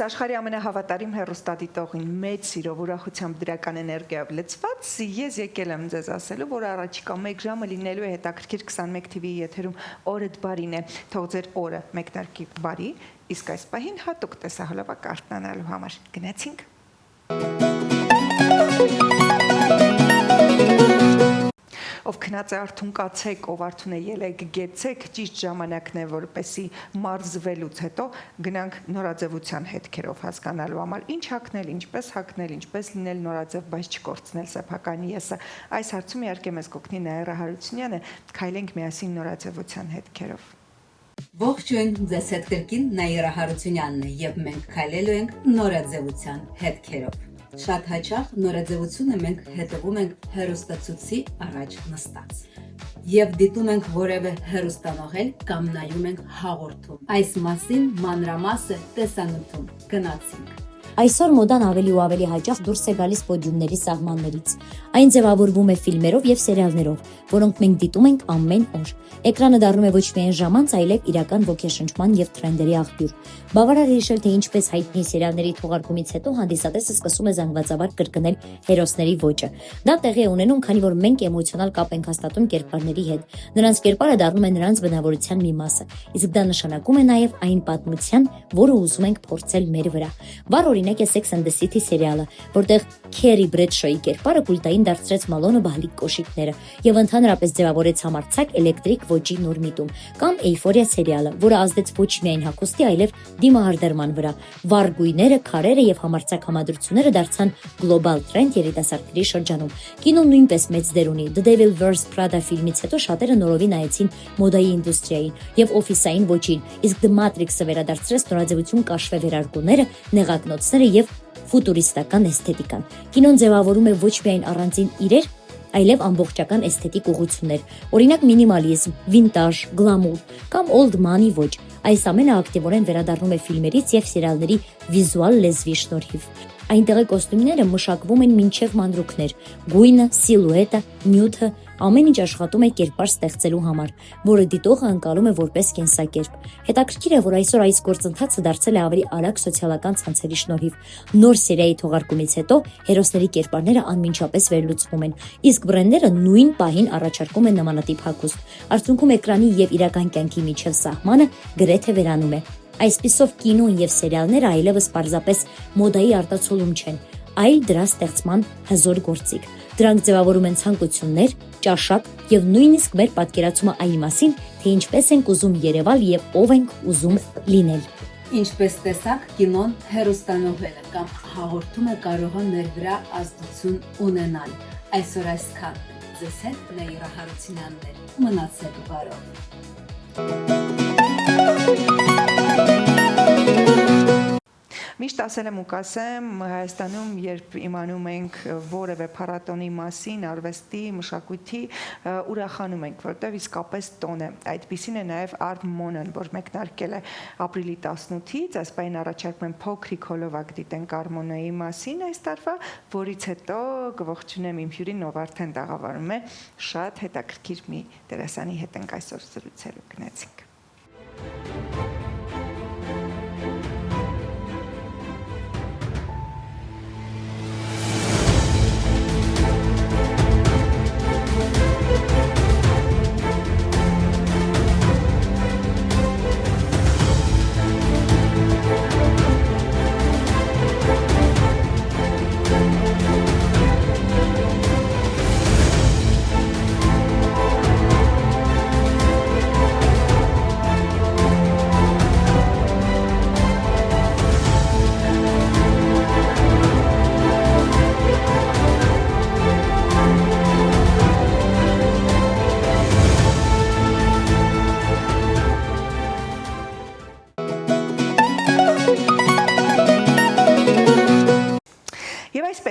աշխարհի ամենահավատարիմ հեռուստադիտողին մեծ սիրով ուրախությամբ դրական էներգիայով լցված ես եկել եմ ձեզ ասելու, որ առաջիկա 1 ժամը լինելու է հետաքրքիր 21 TV-ի եթերում օրդ բարին է, թող ձեր օրը մեկնարկի բարի, իսկ այս պահին հատուկ տեսահոլովակ արթնանալու համար գնացինք։ Ով քնած է արթուն կացեք, ով արթուն է ելեք գեցեք, ճիշտ ժամանակն է, որպեսի մարզվելուց հետո գնանք նորաձևության հետքերով հասկանալու համար ինչ հագնել, ինչպես հագնել, ինչպես լինել նորաձև, բայց չկորցնել սեփական եսը։ Այս հարցում իհարկե մեզ կօգնի Նաիրա Հարությունյանը, քայլենք միասին նորաձևության հետքերով։ Ողջույն, ձեզ հետ կրկին Նաիրա Հարությունյանն է եւ մենք քայլելու ենք նորաձևության հետքերով։ Շատ հաճախ նորաձևությունը մենք հետևում ենք հեռուստացույցի առաջ նստած եւ դիտում ենք որևէ հեռուստանոհել կամ նայում ենք հաղորդում։ Այս մասին մանրամասը տեսանյութում գնացինք։ Այսօր մոդան ավելի ու ավելի հաճախ դուրս է գալիս պոդիումների սահմաններից։ Այն ձևավորվում է ֆիլմերով եւ սերիալներով, որոնք մենք դիտում ենք ամեն օր։ Էկրանը դառնում է ոչ միայն ժամանց, այլև իրական ոգեշնչման եւ թրենդերի աղբյուր։ Բավարար է հիշել, թե ինչպես հայտնի սերիալների թողարկումից հետո հանդիսատեսը սկսում է զանգվածաբար կրկնել հերոսների ոճը։ Դա տեղի է ունենում, քանի որ մենք էմոցիոնալ կապ ենք հաստատում կերպարների հետ։ Նրանց կերպարը դառնում է նրանց բնավորության մի մասը, իսկ դա նշանակում է նաեւ այն պատմության, որը ուզում ենք փորձել մեր վրա։ Վառ օրինակ է Sex and the City սերիալը, որտեղ Քերի Բրեդշոյի կերպարը կուլտային դարձրեց Մալոնը բահլիկ կոշիկները եւ ընդհանրապես ձևավորեց համարձակ էլեկտրիկ ոճի նոր միտում, կամ Էյֆորիա սերիալը, որը ազդեց ոչ միայն հագուստի, այլև դիմահարդարման վրա։ Վառ գույները, քարերը եւ համարձակ համադրությունները դարձան գլոբալ տրենդ երիտասարդների շրջանում։ Կինոն նույնպես մեծ դեր ունի։ The Devil Wears Prada ֆիլմից հետո շատերը նորովի նայեցին մոդայի ինդուստրիային եւ օֆիսային ոճին, իսկ The Matrix-ը վերադարձրեց նորաձևություն կաշվե վերարկուները, նեղակնոցները եւ ֆուտուրիստական էսթետիկան։ Կինոն ձևավորում է ոչ միայն առանձին իրեր, այլև ամբողջական էսթետիկ ուղղություններ, օրինակ մինիմալիզմ, վինտաժ, գլամուր կամ old money ոճ։ Այս ամենը ակտիվորեն վերադառնում է ֆիլմերից եւ սերիալների վիզուալ լեզվի շնորհիվ։ Այնտեղի կոստյումները մշակվում են մինչև մանրուքներ, գույնը, սիլուետը, նյութը, ամեն ինչ աշխատում է կերպար ստեղծելու համար, որը դիտողը ընկալում է որպես կենսակերպ։ Հետաքրքիր է, որ այսօր այս գործընթացը դարձել է ավելի արագ սոցիալական ցանցերի շնորհիվ։ Նոր սերիայի թողարկումից հետո հերոսների կերպարները անմիջապես վերլուծվում են, իսկ բրենդերը նույն պահին առաջարկում են նմանատիպ հագուստ։ Արդյունքում էկրանի եւ իրական կյանքի միջև սահմանը գրեթե վերանում է։ Այսպիսով կինոն եւ սերիալները այլևս պարզապես մոդայի արտացոլում չեն, այլ դրա ստեղծման հզոր գործիք։ Դրանք ձևավորում են ցանկություններ, ճաշակ եւ նույնիսկ մեր պատկերացումը այն մասին, թե ինչպես ենք ուզում երևալ եւ ով ենք ուզում լինել։ Ինչպես տեսակ, կինոն հեռուստանոհելը կամ հաղորդումը կարող է մեր վրա ազդեցություն ունենալ։ Այսօր այսքան։ Ձեզ հետ Նաիրա Հարությունյանն է։ Մնացեք բարով։ Միշտ ասել եմ ու կասեմ, Հայաստանում, երբ իմանում ենք որևէ փառատոնի մասին, արվեստի, մշակույթի, ուրախանում ենք, որտեղ իսկապես տոն է։ Այդպիսին է նաև Art Monon, որ մեկնարկել է ապրիլի 18-ից, այս պահին առաջարկում եմ փոքրիկ հոլովակ դիտենք Art Mono-ի մասին այս տարվա, որից հետո կողջունեմ իմ հյուրին, ով արդեն տաղավարում է, շատ հետաքրքիր մի դերասանի հետ ենք այսօր զրուցելու, գնացինք։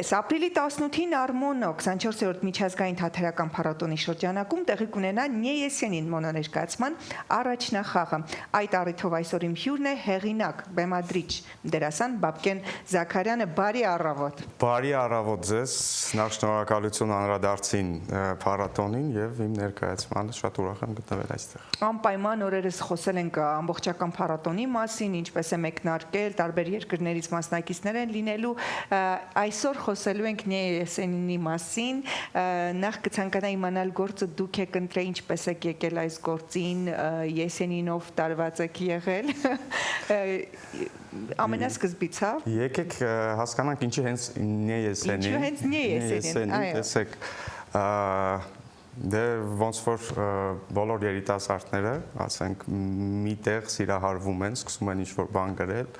Այսպես, ապրիլի 18-ին Արմոնո 24-րդ միջազգային թատերական փառատոնի շրջանակում տեղի կունենա Նեյեսենին մոնոներկայացման առաջնախաղը։ Այդ առիթով այսօր իմ հյուրն է հեղինակ, բեմադրիչ, դերասան Բաբկեն Զաքարյանը, բարի առավոտ։ Բարի առավոտ ձեզ, նախ շնորհակալություն անդրադարձին փառատոնին եւ իմ ներկայացմանը, շատ ուրախ եմ գտնվել այստեղ։ Անպայման օրերս խոսել ենք ամբողջական փառատոնի մասին, ինչպես է մեկնարկել, տարբեր երկրներից մասնակիցներ են լինելու, այսօր խոսելու ենք Նեյեսենինի մասին, նախ կցանկանայի իմանալ գործը դուք եք ընտրել, ինչպես եք եկել այս գործին, Եսենինով տարված եք եղել, ամենասկզբից, հա։ Եկեք հասկանանք ինչի հենց Նեյեսենին։ Ինչու հենց Նեյեսենին, այո։ Տեսեք, դե ոնց որ բոլոր երիտասարդները, ասենք, միտեղ սիրահարվում են, սկսում են ինչ-որ բան գրել,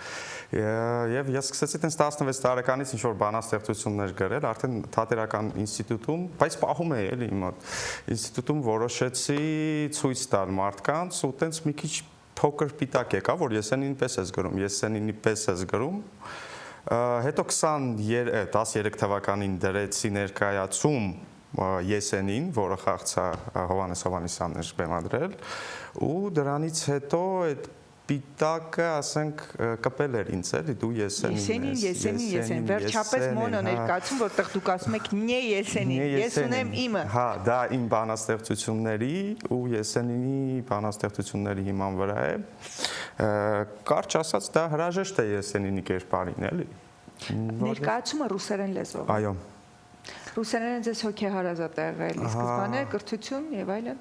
եւ ես սկսեցի տենց 16 տարեկանից ինչ-որ բանաստեղծություններ գրել, արդեն թատերական ինստիտուտում, բայց պահում էի էլի իմ մոտ, ինստիտուտում որոշեցի ցույց տալ մարդկանց ու տենց մի քիչ փոքր պիտակ եկա, որ Եսենինի պես ես գրում, Եսենինի պես ես գրում, հետո 13 թվականին դրեցի ներկայացում Եսենին, որը խաղցա Հովհաննես Հովհաննիսյանն էր բեմադրել, ու դրանից հետո այդ պիտակը, ասենք, կպել էր ինձ, էլի, դու Եսենին ես։ Եսենին, վերջապես մոնո ներկայացում, որտեղ դուք ասում եք Նեյեսենին, ես ունեմ իմը։ Հա, դա իմ բանաստեղծությունների ու Եսենինի բանաստեղծությունների հիման վրա է։ Կարճ ասած, դա հրաժեշտ է Եսենինի կերպարին, էլի։ Ներկայացումը ռուսերեն լեզվով։ Այո։ Ռուսերենը ձեզ հոգեհարազատ է եղել, սկզբանե կրթություն եւ այլն։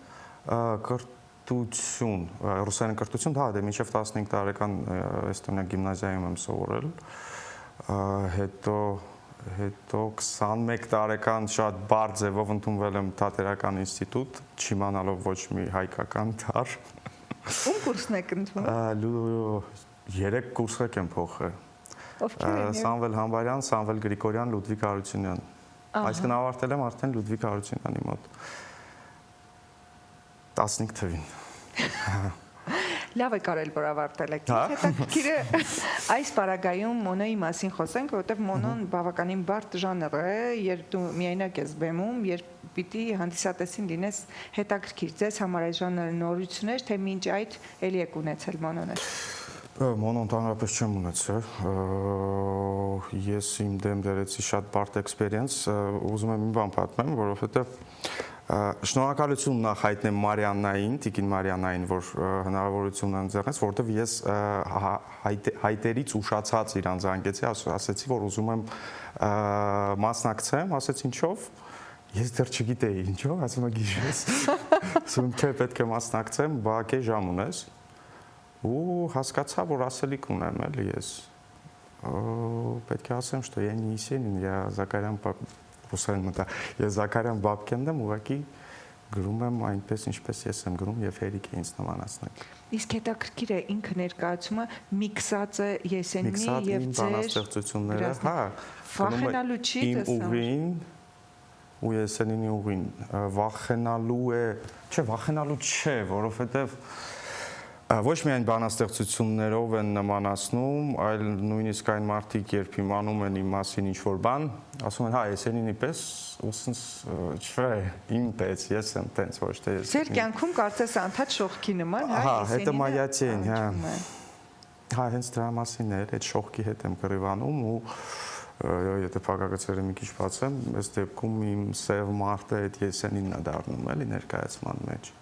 Կրթություն, ռուսերեն կրթություն, հա, դե մինչև 15 տարեկան Էստոնիա գիմնազիայում եմ սովորել, հետո 21 տարեկան շատ բարդ ձևով ընդունվել եմ թատերական ինստիտուտ, չիմանալով ոչ մի հայկական տար։ Ում կուրսն եք ընդունել։ 3 կուրսեր եմ փոխել։ Ովքեր են։ Սամվել Համբարյան, Սամվել Գրիգորյան, Լուդվիգ Հարությունյան։ Այսինքն ավարտել եմ արդեն Լուդվիգ Հարությունյանի մոտ 15 թվին։ Լավ է կարել, որ ավարտել եք։ Հետաքրքիր է այս պարագայում մոնոյի մասին խոսենք, որովհետև մոնոն բավականին բարդ ժանր է, երբ դու միայնակ ես բեմում, երբ պիտի հանդիսատեսին լինես հետաքրքիր։ Ձեզ համար այս ժանրը նորություն էր, թե մինչ այդ էլի եք ունեցել մոնոներ։ Մոնոն ընդհանրապես չեմ ունեցել, ես իմ դեմ դրեցի շատ բարդ էքսպերիենս, ուզում եմ մի բան պատմեմ, որովհետև շնորհակալություն նախ հայտնեմ Մարիաննային, Տիկին Մարիաննային, որ հնարավորություն ընձեռեց, որովհետև ես հայտերից ուշացած իրան զանգեցի, ասեցի, որ ուզում եմ մասնակցեմ, ասեց ինչով, ես դեռ չգիտեի ինչով, ասում եմ գիշերս, ասում թե պետք է մասնակցեմ, բակե ժամ ունես, ու հասկացա, որ ասելիք ունեմ, էլի ես, պետք է ասեմ, что я не Есенин, я Զաքարյան ռուսերեն մտա, ես Զաքարյան Բաբկենն եմ, ուղղակի գրում եմ այնպես, ինչպես ես եմ գրում եւ հերիք է ինձ նմանացնել։ Իսկ հետաքրքիր է ինքը ներկայացումը միքսած է Եսենինի եւ ձեր բանաստեղծությունները, հա, վախենալու չի իմ ուղին ու Եսենինի ուղին, վախենալու է, չէ, որովհետեւ ոչ միայն բանաստեղծություններով են նմանացնում, այլ նույնիսկ այն մարդիկ, երբ իմանում են իմ մասին ինչ-որ բան, ասում են, հա, Եսենինի պես, ուսնց չէ, իմ պես, ես եմ տենց, ոչ թե ես։ Ձեր կյանքում կարծես անդադ շողքի նման, հա, հետո մայացին, հա, հենց դրա մասին էր, այդ շողքի հետ եմ կռիվանում ու եթե փակագծերը մի քիչ բացեմ, այս դեպքում իմ սև մարդը այդ Եսենինն է դառնում, էլի ներկայացման մեջ։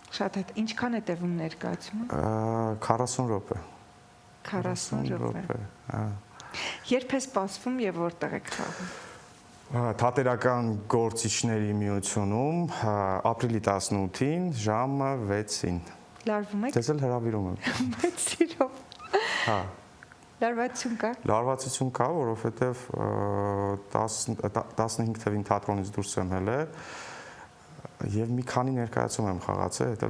Շատ հետ, ինչքան է տևում ներկայացումը։ 40 րոպե։ 40 րոպե։ Հա։ Երբ է սպասվում եւ որտեղ եք խաղում։ Թատերական գործիչների միությունում ապրիլի 18-ին ժամը 6-ին։ Լարվում եք։ Ձեզ էլ հրավիրում եմ։ Բայց սիրով։ Հա։ Լարվածություն կա։ Լարվածություն կա, որովհետեւ 15 թվին թատրոնից դուրս եմ ելել եւ մի քանի ներկայացում եմ խաղացել, հետո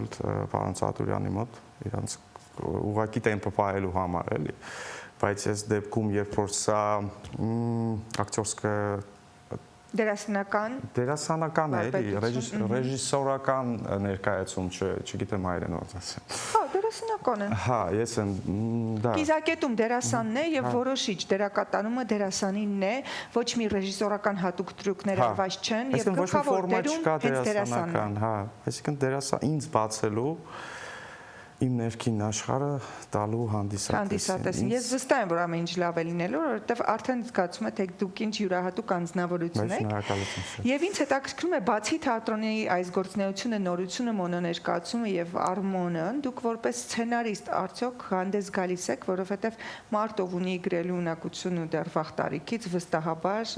պարոն Ծատուրյանի մոտ, իրանց ուղղակի տեմպը պահելու համար, էլի, բայց այս դեպքում երբ որ սա ակտորское Դերասանական է, էլի, ռեժիսորական ներկայացում, չգիտեմ հայերեն ոնց ասեմ։ Հա, դերասանական է։ Հա, ես եմ դա։ Կիզակետում դերասանն է եւ որոշիչ դերակատարումը դերասանինն է, ոչ մի ռեժիսորական հատուկ տրյուկներ արված չեն եւ գլխավոր դերում հենց դերասանն է։ Հա, այսինքն դերասան ինձ բացելու իմ ներքին աշխարհը տալու հանդիսատեսին։ Ես վստահ եմ, որ ամեն ինչ լավ է լինելու, որովհետև արդեն զգացում եք, թե դուք ինչ յուրահատուկ անձնավորություն եք։ Եվ ինձ հետաքրքրում է, բացի թատրոնի այս գործունեությունը, նորությունը, մոնոներկայացումը եւ արմոնը, դուք որպես սցենարիստ արդյոք հանդես գալիս եք, որովհետև մարդով ունի գրելու ունակություն ու դեռ վաղ տարիքից վստահաբար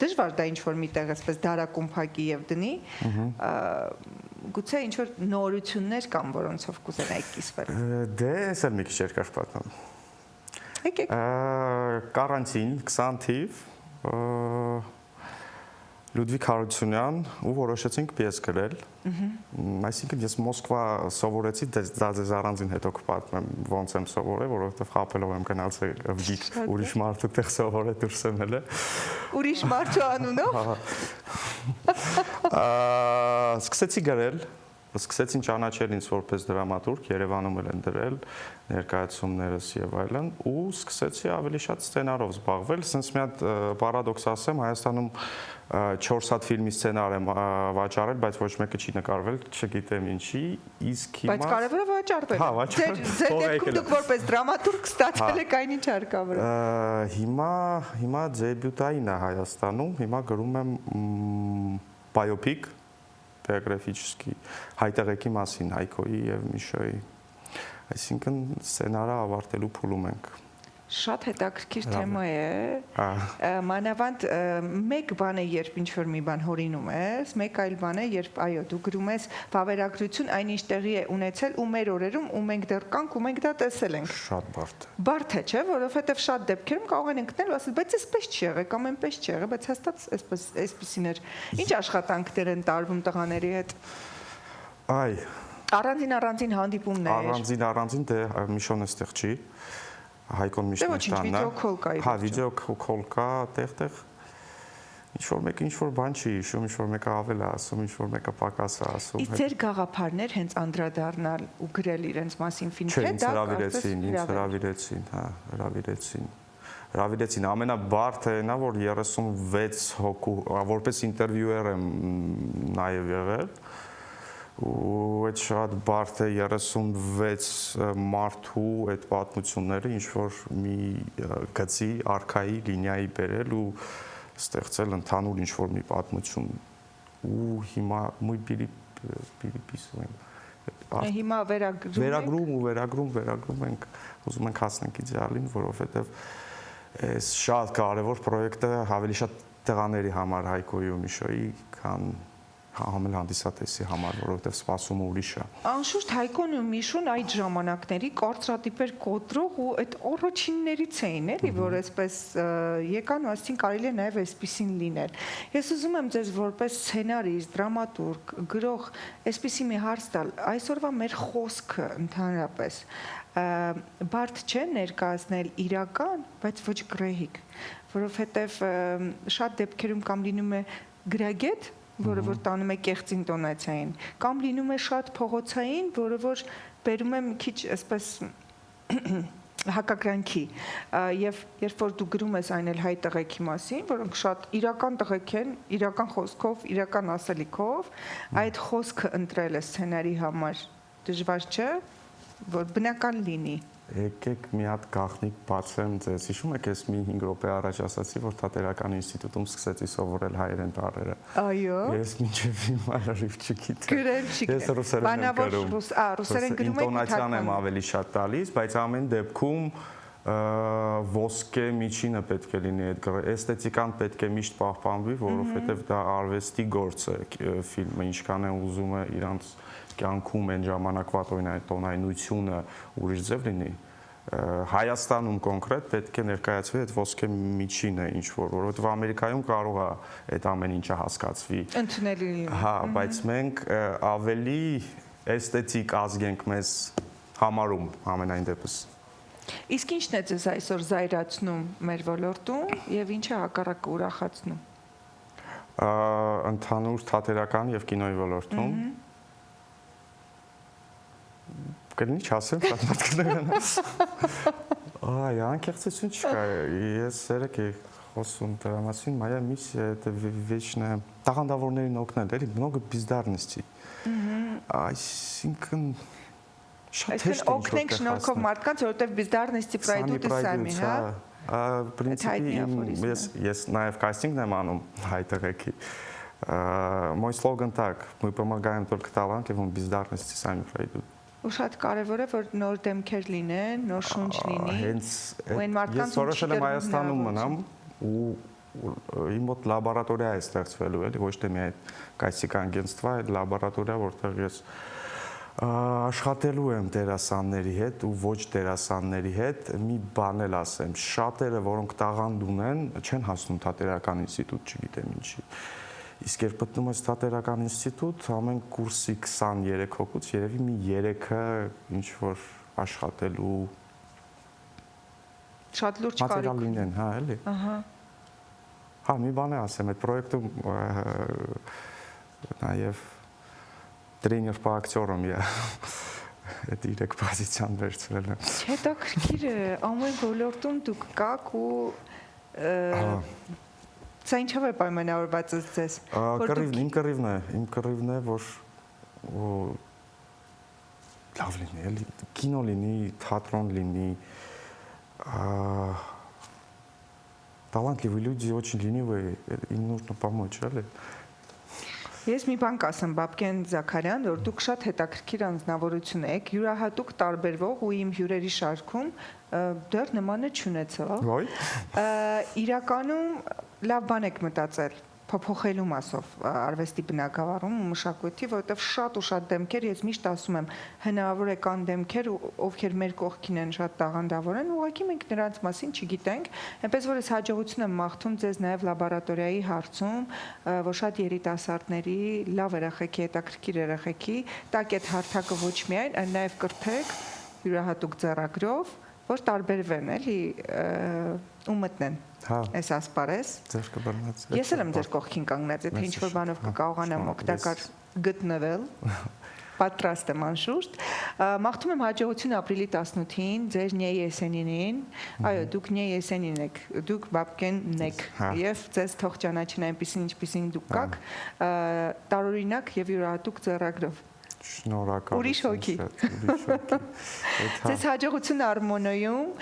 դժվար դա ինչ որ միտեղ այսպես դարակում փակի եւ դնի, գուցե ինչ որ նորություններ կան, որոնցով կուզենայիք կիսվել։ Դե, ես էլ մի քիչ երկար պատմեմ։ Եկեք։ Կարանտին 20 թիվ Լյուդվիգ Հարությունյան ու որոշեցինք պիես գրել։ Այսինքն ես Մոսկվա սովորեցի, դա ձեզ առանձին հետո կպատմեմ ոնց եմ սովորել, որովհետև խապելով եմ գնացել վգիկ ուրիշ մարդու տեղ սովորել դուրս եմ ելել։ Ուրիշ մարդու անունով։ Սկսեցի գրել, սկսեցին ճանաչել ինձ որպես դրամատուրգ, Երևանում էլ են դրել ներկայացումներս եւ այլն, ու սկսեցի ավելի շատ սցենարով զբաղվել, ասես մի հատ պարադոքս ասեմ, Հայաստանում 4 հատ ֆիլմի սցենար եմ վաճառել, բայց ոչ մեկը չի նկարվել, չգիտեմ ինչի, իսկ հիմա Բայց կարևորը վաճառվել։ Հա, վաճառել։ Ձեր դեպքում դուք որպես դրամատուրգ ստացել եք այնինչ հարկավոր։ Հիմա դեբյուտային է Հայաստանում, հիմա գրում եմ բայոպիկ բիոգրաֆիչսկի հայտեղեկի մասին Հայկոյի եւ Միշոյի։ Այսինքն սցենարը ավարտելու փուլում ենք։ Շատ հետաքրքիր թեմա է։ Մանավանդ մեկ բան է, երբ ինչ-որ մի բան հորինում ես, մեկ այլ բան է, երբ այո, դու գրում ես վավերագրություն, այնինչ տեղի է ունեցել ու մեր օրերում ու մենք դեռ կանք ու մենք դա տեսել ենք։ Շատ բարդ է։ Բարդ է, չէ՞, որովհետև շատ դեպքերում կարող են ընկնել ու ասել, բայց այսպես չի եղել կամ այնպես չի եղել, բայց հաստատ այսպեսին էր։ Ինչ աշխատանքներ են տարվում տղաների հետ։ Այ Առանձին հանդիպումներ։ Առանձին դե Միշոն էստեղ չի։ Հայկոն միշտ տանն է։ Հա, վիդեո քոլ կա, տեղ ինչ որ բան չի հիշում, ինչ որ մեկը ավել է ասում, ինչ որ մեկը պակաս է ասում։ Իսկ ձեր գաղափարներ հենց անդրադառնալ ու գրել իրենց մասին ֆիլմեր, դա հրավիրեցին, հա, հրավիրեցին։ Ամենաբարդը նա, որ 36 հոգու, որպես ինտերվյուեր եմ նաև եղել, ու այդ շատ բարդ է 36 մարդու այդ պատմությունները ինչ որ մի գծի արքայի լինիայի բերել ու ստեղծել ընդհանուր ինչ որ մի պատմություն ու հիմա մի պիսում ենք հիմա վերագրում ենք ուզում ենք հասնենք իդեալին որովհետև այս շատ կարևոր պրոյեկտը ավելի շատ տղաների համար Հայկոյի ու Միշոյի քան համել հանդիսատեսի համար, որովհետև սպասումը ուրիշ է։ Անշուշտ Հայկոն ու Միշուն այդ ժամանակների կարծրատիպեր կոտրող ու այդ առաջիններից էին, էլի, որ այսպես եկան ու ասին կարելի է նաև այսպեսին լինել։ Ես ուզում եմ ձեզ որպես սցենարիստ, դրամատուրգ, գրող, այսպեսի մի հարց տալ, այսօրվա մեր խոսքը ընդհանրապես բարդ չէ ներկայացնել իրական, բայց ոչ գռեհիկ, որովհետև շատ դեպքերում կամ լինում է գրագետ, որը որ տանում է կեղծ ինտոնացիային, կամ լինում է շատ փողոցային, որը որ բերում է մի քիչ այսպես հակակրանքի, եւ երբ որ դու գրում ես այն էլ հայ տղեկի մասին, որոնք շատ իրական տղեկ են, իրական խոսքով, իրական ասելիքով, այդ խոսքը ընտրելը սցենարի համար դժվար չէ, որ բնական լինի։ Եկեք մի հատ գաղտնիք բացեմ ձեզ։ Հիշում եք, ես մի 5 րոպե առաջ ասացի, որ Թատերական ինստիտուտում սկսեցի սովորել հայերեն տառերը։ Այո։ Ես մինչև հիմա լրիվ չգիտեմ։ Գրել չգիտեմ։ Ես ռուսերեն եմ գրում։ Ռուսերեն գրում եք։ Ինտոնացիան եմ ավելի շատ տալիս, բայց ամեն դեպքում ոսկե միջինը պետք է լինի այդ էսթետիկան պետք է միշտ պահպանվի, որովհետև դա արվեստի գործ է ֆիլմը, ինչքան է ուզում է իրանց կյանքում այն ժամանակվա տոնայնությունը ուրիշ ձև լինի Հայաստանում կոնկրետ պետք է ներկայացվի այդ ոսկե միջինը ինչ որ, որովհետև Ամերիկայում կարող է այդ ամեն ինչը հասկացվի ընդունելի լինի։ Հա, բայց մենք ավելի էսթետիկ ազգ ենք մեզ համարում ամենայն դեպս Իսկ ինչն է ձեզ այսօր զայրացնում մեր ոլորտում եւ ինչը հակառակը ուրախացնում ընդհանուր թատերական եւ կինոյի ոլորտում։ Կլինի չասեմ, շատ մարդ կներնա։ Այ, անկեղծություն չկա։ Ես երեք խոսում դրա մասին, моя миссия это вечная տաղանդավորներին օգնել, էլի, много бездарности։ Այսինքն շատ հեշտ է օգնենք շնորհքով մարդկանց, որովհետև бездарности пройдут и сами, հա։ В принципе, ես նաև кастинգն եմ անում հայտեղեքի։ Мой слоган так: мы помогаем только талантливым, бездарности сами пройдут։ Ու շատ կարևոր է, որ նոր դեմքեր լինեն, նոր շունչ լինի։ Ու այն մարդկանց ես որոշել եմ Հայաստանում մնամ ու իմ մոտ լաբորատորիա է ստեղծվելու, էլի, ոչ թե միայն կայսիկան агентство, այլ լաբորատորիա, որտեղ ես աշխատելու եմ դերասանների հետ ու ոչ դերասանների հետ, մի բան էլ ասեմ, շատերը, որոնք տաղանդ ունեն, չեն հասնում թատերական ինստիտուտ, չգիտեմ ինչի։ Իսկ երբ մտնում ես թատերական ինստիտուտ, ամեն կուրսի 23 հոգուց երևի մի 3-ը ինչ որ աշխատելու շատ լուրջ կարիք լինեն, հա, էլի։ Ահա։ Հա, մի բան է ասեմ, այդ պրոյեկտում նաև тренер по актерам я это իրեք պոզիցիան վերցրել եմ։ Հետաքրքիր է, ամեն ոլորտում դուք կաք ու Սա ինչով է պայմանավորված ձեզ։ Իմ կռիվն է, որ լավ լինի, էլի, կինո լինի, թատրոն լինի, талантливые люди, очень ленивые, им нужно помочь, էլի։ Ես մի բան կասեմ, Բաբկեն Զաքարյան, որ դուք շատ հետաքրքիր անձնավորություն եք, յուրահատուկ տարբերվող ու իմ հյուրերի շարքում դեռ նմանը չունեցող։ Իրականում լավ բան եք մտածել, փոփոխելու մասով արվեստի բնագավառում ու մշակույթի, որովհետև շատ ու շատ դեմքեր, ես միշտ ասում եմ, հնարավոր է կան դեմքեր, ովքեր մեր կողքին են, շատ տաղանդավոր են, ուղղակի մենք նրանց մասին չգիտենք, այնպես որ ես հաջողություն եմ մաղթում ձեզ նաև լաբորատորիայի հարցում, որ շատ երիտասարդների, լավ երեխեքի, հետաքրքիր երեխեքի, տակ այդ հարթակը ոչ միայն, այլ նաև կրթեք յուրահատուկ ձեռագրով, որ տարբերվեն, էլի, ու մտնեն այս ասպարես։ Ես էլ եմ ձեր կողքին կանգնած, եթե ինչ-որ բանով կկարողանամ օգտակար գտնվել, պատրաստ եմ անշուշտ։ Մաղթում եմ հաջողություն ապրիլի 18-ին, ձեր Նյե Եսենինին, այո, դուք Նյե Եսենին եք, դուք Բաբկենն եք, և ձեզ թող ճանաչեն այնպիսին, ինչպիսին դուք կաք, տարօրինակ և յուրահատուկ ձեռագրով։ Շնորհակալ։ Ուրիշ հոգի։ Ձեզ հաջողություն Արմոնոյում,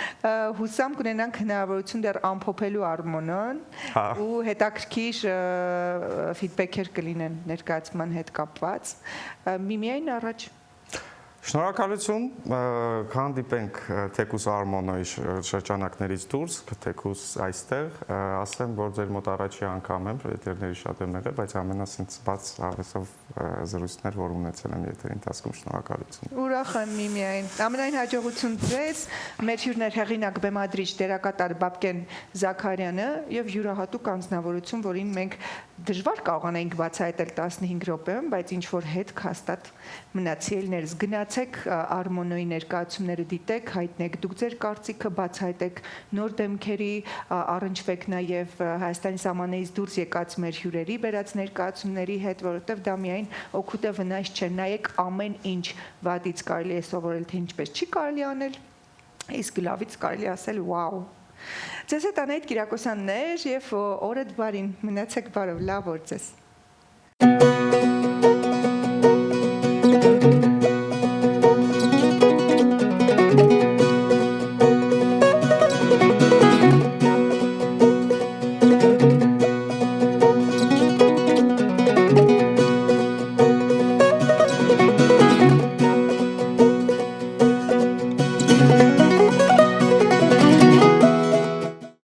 հուսամ կունենանք հնարավորություն դեռ ամփոփելու Արմոնոն ու հետաքրքիր ֆիդբեքեր կլինեն ներկայացման հետ կապված։ Միմիայն առաջ։ Շնորհակալություն, կհանդիպենք թեկուս Արմոնոյի շրջանակներից դուրս, թեկուս այստեղ, ասեմ, որ ձեր մոտ առաջի անգամ եմ, եթերների շատ եմ եղել, բայց ամենասենց բաց արվեստով զրույցներ, որ ունեցել եմ եթերի ընթացքում, շնորհակալություն։ Ուրախ եմ միմիայն։ Ամենայն հաջողություն ձեզ, մեր հյուրներ հեղինակ բեմադրիչ դերակատար Բաբկեն Զաքարյանը եւ յուրահատուկ անձնավորություն, որին մենք դժվար կարողանայինք բացահայտել 15 րոպեում, բայց ինչ որ հետք հաստատ մնացի ելներս գնացեք Արմոնոյի ներկայացումները դիտեք, հայտնեք դուք ձեր կարծիքը, բացահայտեք նոր դեմքերի, առնչվեք նաև Հայաստանի սահմաններից դուրս եկած մեր հյուրերի բերած ներկայացումների հետ, որովհետև դա միայն օգուտ է վնաս չէ, նայեք ամեն ինչ վատից կարելի է սովորել, թե ինչպես չի կարելի անել, իսկ լավից կարելի ասել վաու։ Ձեզ հետ Անահիտ Կիրակոսյաններ և օրդ բարին, մնացեք բարով, լավ օր ձեզ։